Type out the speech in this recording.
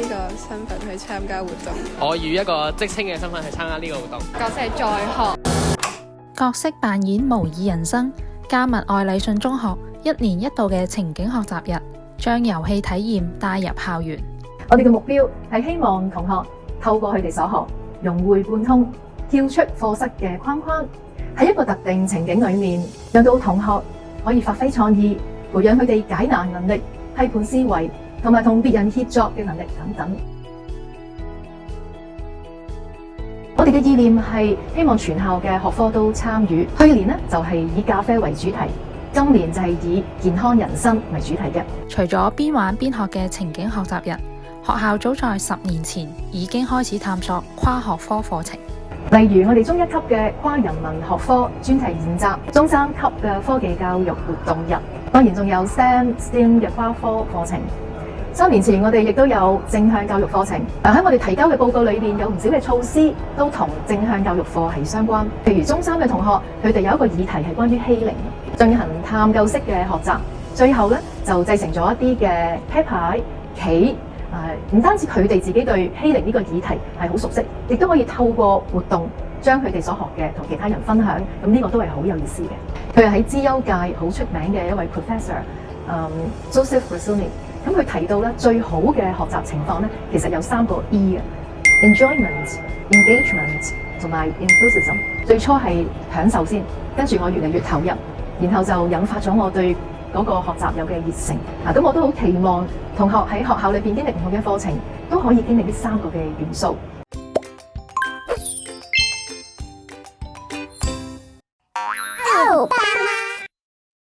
呢個身份去參加活動。我以一個職稱嘅身份去參加呢個活動。角色係在學，角色扮演模擬人生，加密愛禮信中學1年1度嘅情景學習日，將遊戲體驗帶入校園。我哋嘅目標係希望同學透過佢哋所學，融會貫通，跳出課室嘅框框，喺一個特定情景裏面，讓到同學可以發揮創意，培養佢哋解難能力、批判思維同埋同別人協作嘅能力等等。我哋嘅意念係希望全校嘅學科都參與。去年呢，就係以咖啡為主題，今年就係以健康人生為主題嘅。除咗邊玩邊學嘅情景學習日，學校早在10年前已經開始探索跨學科課程。例如我哋中一級嘅跨人文學科專題研習，中3級嘅科技教育活動日，當然仲有 STEM 嘅跨科課程。3年前我哋亦都有正向教育課程，喺我哋提交嘅報告裏面有唔少嘅措施都同正向教育課係相關。譬如中3嘅同學，佢哋有一個議題係關於欺凌，進行探究式嘅學習，最後咧就製成咗一啲嘅啤牌棋。唔單止佢哋自己對欺凌呢個議題係好熟悉，亦都可以透過活動將佢哋所學嘅同其他人分享，咁呢個都係好有意思嘅。佢係喺資優界好出名嘅一位 professor，Joseph Russuni， 咁佢提到咧最好嘅學習情況咧，其實有3個 E 嘅 enjoyment、engagement 同埋 enthusiasm。最初係享受先，跟住我越嚟越投入，然後就引發咗我對嗰個學習有嘅熱誠。咁我都好期望同學喺學校裏邊經歷唔同嘅課程，都可以經歷呢3個嘅元素。